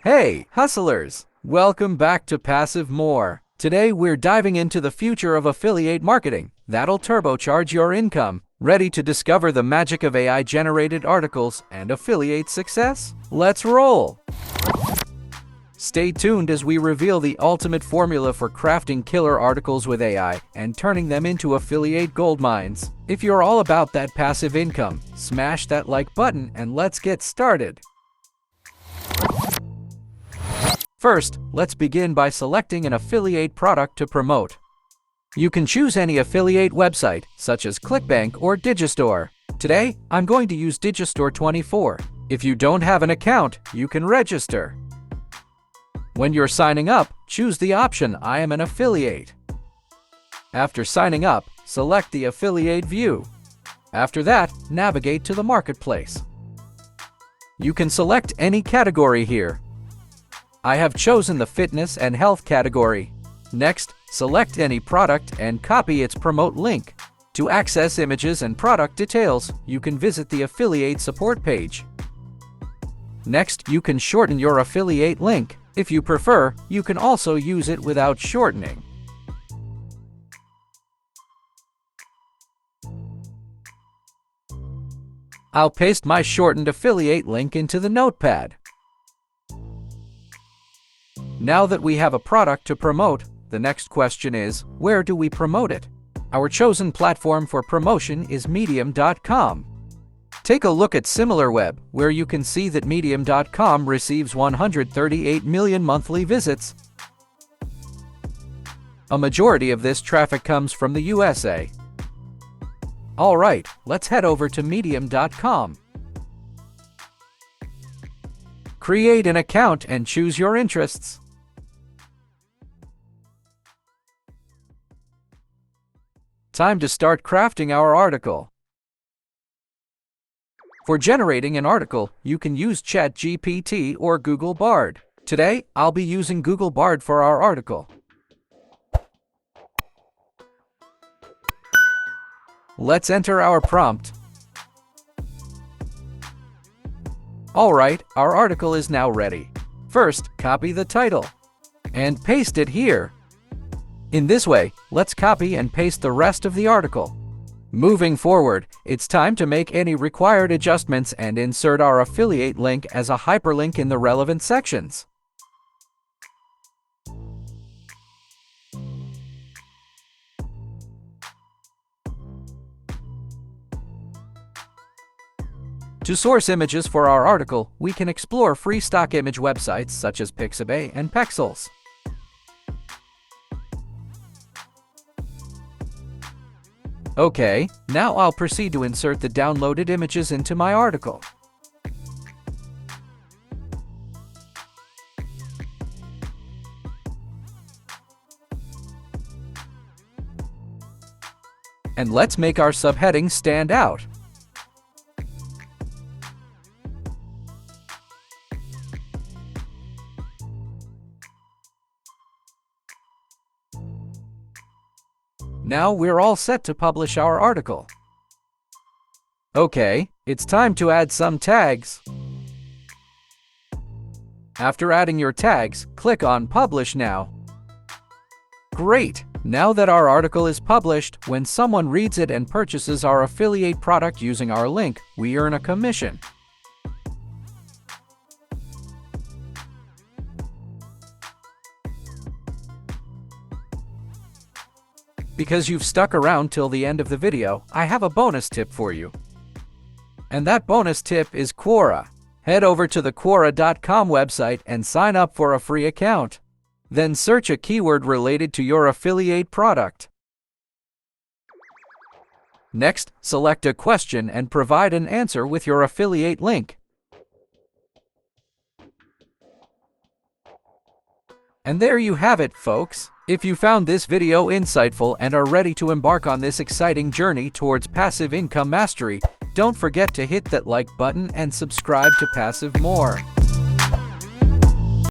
Hey, hustlers! Welcome back to Passive More. Today we're diving into the future of affiliate marketing that'll turbocharge your income. Ready to discover the magic of AI-generated articles and affiliate success? Let's roll! Stay tuned as we reveal the ultimate formula for crafting killer articles with AI and turning them into affiliate goldmines. If you're all about that passive income, smash that like button and let's get started. First, let's begin by selecting an affiliate product to promote. You can choose any affiliate website, such as ClickBank or Digistore. Today, I'm going to use Digistore 24. If you don't have an account, you can register. When you're signing up, choose the option I am an affiliate. After signing up, select the affiliate view. After that, navigate to the marketplace. You can select any category here. I have chosen the fitness and health category. Next, select any product and copy its promote link. To access images and product details, you can visit the affiliate support page. Next, you can shorten your affiliate link. If you prefer, you can also use it without shortening. I'll paste my shortened affiliate link into the notepad. Now that we have a product to promote, the next question is, where do we promote it? Our chosen platform for promotion is Medium.com. Take a look at SimilarWeb, where you can see that Medium.com receives 138 million monthly visits. A majority of this traffic comes from the USA. Alright, let's head over to Medium.com. Create an account and choose your interests. Time to start crafting our article. For generating an article, you can use ChatGPT or Google Bard. Today, I'll be using Google Bard for our article. Let's enter our prompt. Alright, our article is now ready. First, copy the title and paste it here. In this way, let's copy and paste the rest of the article. Moving forward, it's time to make any required adjustments and insert our affiliate link as a hyperlink in the relevant sections. To source images for our article, we can explore free stock image websites such as Pixabay and Pexels. Okay, now I'll proceed to insert the downloaded images into my article. And let's make our subheading stand out. Now we're all set to publish our article. Okay, it's time to add some tags. After adding your tags, click on Publish Now. Great! Now that our article is published, when someone reads it and purchases our affiliate product using our link, we earn a commission. Because you've stuck around till the end of the video, I have a bonus tip for you. And that bonus tip is Quora. Head over to the Quora.com website and sign up for a free account. Then search a keyword related to your affiliate product. Next, select a question and provide an answer with your affiliate link. And there you have it, folks. If you found this video insightful and are ready to embark on this exciting journey towards passive income mastery, don't forget to hit that like button and subscribe to Passive More.